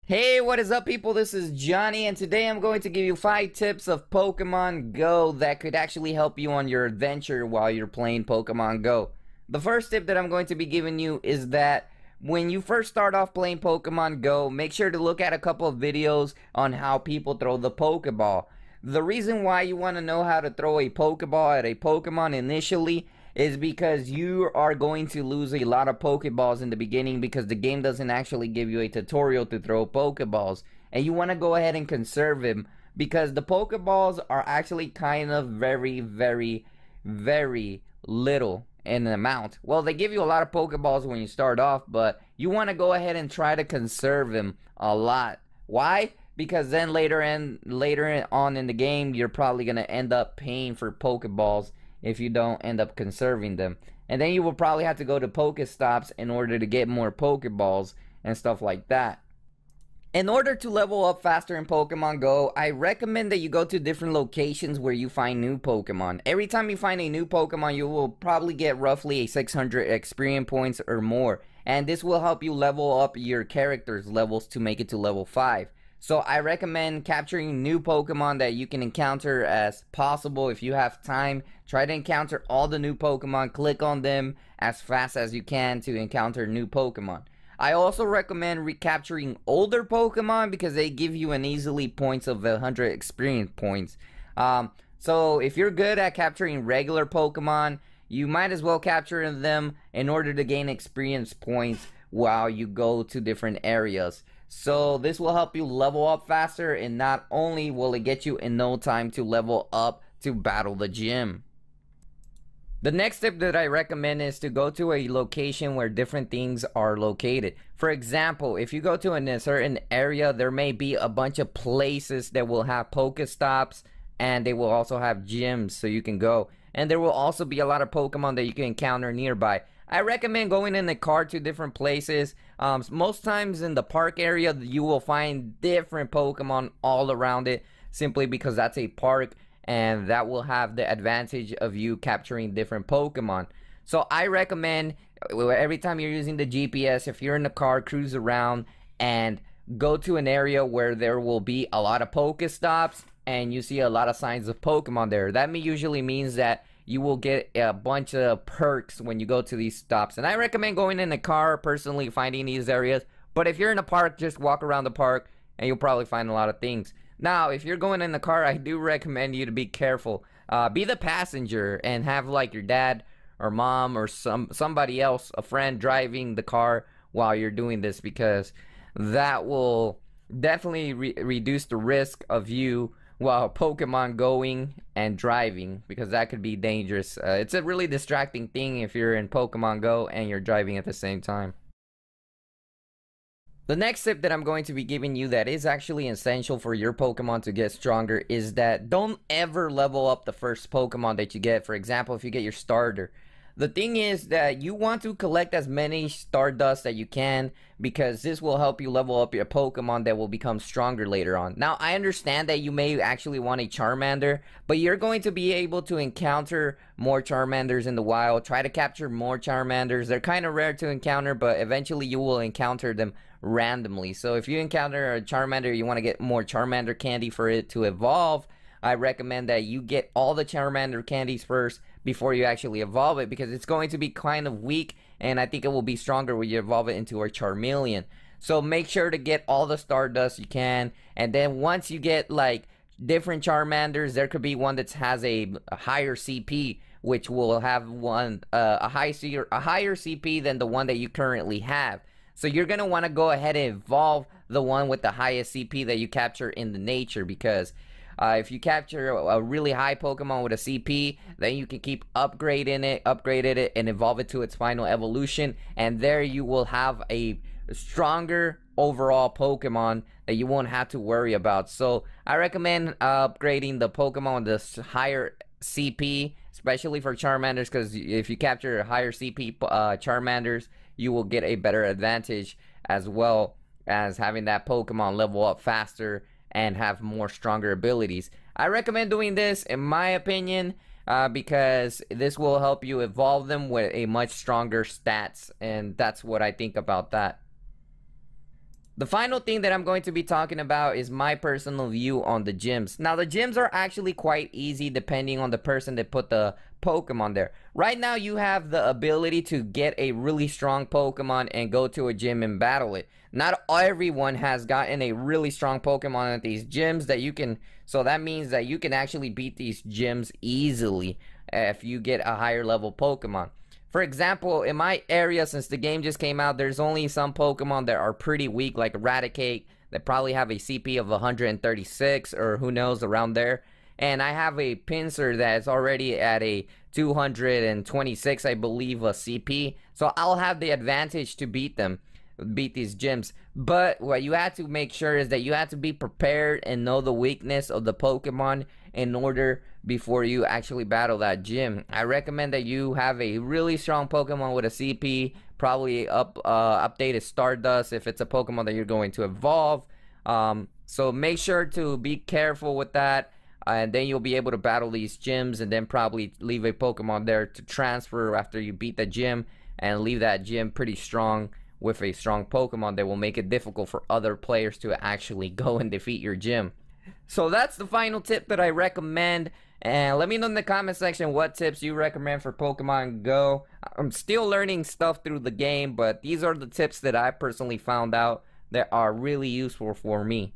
Hey, what is up, people? This is Johnny, and today I'm going to give you 5 tips of Pokemon Go that could actually help you on your adventure while you're playing Pokemon Go. The first tip that I'm going to be giving you is that when you first start off playing Pokemon Go, make sure to look at a couple of videos on how people throw the Pokeball. The reason why you want to know how to throw a Pokeball at a Pokemon initially is because you are going to lose a lot of Pokeballs in the beginning because the game doesn't actually give you a tutorial to throw Pokeballs. And you want to go ahead and conserve them because the Pokeballs are actually kind of very little in amount. Well, they give you a lot of Pokeballs when you start off, but you want to go ahead and try to conserve them a lot. Why? Because then later on in the game, you're probably going to end up paying for Pokeballs if you don't end up conserving them. And then you will probably have to go to Pokestops in order to get more Pokeballs and stuff like that. In order to level up faster in Pokemon Go, I recommend that you go to different locations where you find new Pokemon. Every time you find a new Pokemon, you will probably get roughly a 600 experience points or more. And this will help you level up your character's levels to make it to level 5. So I recommend capturing new Pokemon that you can encounter as possible. If you have time, try to encounter all the new Pokemon. Click on them as fast as you can to encounter new Pokemon. I also recommend recapturing older Pokemon because they give you an easily points of 100 experience points. So if you're good at capturing regular Pokemon, you might as well capture them in order to gain experience points while you go to different areas. So this will help you level up faster, and not only will it get you in no time to level up to battle the gym. The next tip that I recommend is to go to a location where different things are located. For example, if you go to a certain area, there may be a bunch of places that will have Pokestops, and they will also have gyms so you can go. And there will also be a lot of Pokemon that you can encounter nearby. I recommend going in the car to different places. Most times in the park area, you will find different Pokemon all around it, simply because that's a park, and that will have the advantage of you capturing different Pokemon. So I recommend every time you're using the GPS, if you're in the car, cruise around and go to an area where there will be a lot of Pokestops and you see a lot of signs of Pokemon there. That usually means that you will get a bunch of perks when you go to these stops. And I recommend going in the car, personally finding these areas. But if you're in a park, just walk around the park and you'll probably find a lot of things. Now, if you're going in the car, I do recommend you to be careful. Be the passenger and have like your dad or mom or somebody else, a friend, driving the car while you're doing this, because that will definitely reduce the risk of you while Pokemon going and driving, because that could be dangerous. It's a really distracting thing if you're in Pokemon Go and you're driving at the same time. The next tip that I'm going to be giving you that is actually essential for your Pokemon to get stronger is that don't ever level up the first Pokemon that you get. For example, if you get your starter. The thing is that you want to collect as many Stardust that you can, because this will help you level up your Pokemon that will become stronger later on. Now, I understand that you may actually want a Charmander, but you're going to be able to encounter more Charmanders in the wild. Try to capture more Charmanders. They're kind of rare to encounter, but eventually you will encounter them randomly. So if you encounter a Charmander, you want to get more Charmander candy for it to evolve, I recommend that you get all the Charmander candies first before you actually evolve it, because it's going to be kind of weak, and I think it will be stronger when you evolve it into a Charmeleon. So make sure to get all the Stardust you can, and then once you get like different Charmanders, there could be one that has a higher CP, which will have a higher CP than the one that you currently have. So you're going to want to go ahead and evolve the one with the highest CP that you capture in the nature, because if you capture a really high Pokemon with a CP, then you can keep upgrading it, and evolve it to its final evolution. And there you will have a stronger overall Pokemon that you won't have to worry about. So I recommend upgrading the Pokemon with the higher CP, especially for Charmanders, because if you capture a higher CP Charmanders, you will get a better advantage, as well as having that Pokemon level up faster and have more stronger abilities. I recommend doing this, in my opinion, because this will help you evolve them with a much stronger stats, and that's what I think about that. The final thing that I'm going to be talking about is my personal view on the gyms. Now, the gyms are actually quite easy depending on the person that put the Pokemon there. Right now, you have the ability to get a really strong Pokemon and go to a gym and battle it. Not everyone has gotten a really strong Pokemon at these gyms that you can, so that means that you can actually beat these gyms easily if you get a higher level Pokemon. For example, in my area, since the game just came out, there's only some Pokemon that are pretty weak, like Eradicate, that probably have a CP of 136, or who knows, around there. And I have a Pinsir that's already at a 226, I believe, a CP. So I'll have the advantage to beat these gyms. But what you have to make sure is that you have to be prepared and know the weakness of the Pokemon in order before you actually battle that gym. I recommend that you have a really strong Pokemon with a CP, probably updated Stardust if it's a Pokemon that you're going to evolve. So make sure to be careful with that, and then you'll be able to battle these gyms, and then probably leave a Pokemon there to transfer after you beat the gym, and leave that gym pretty strong with a strong Pokemon that will make it difficult for other players to actually go and defeat your gym. So that's the final tip that I recommend. And let me know in the comment section what tips you recommend for Pokemon Go. I'm still learning stuff through the game, but these are the tips that I personally found out that are really useful for me.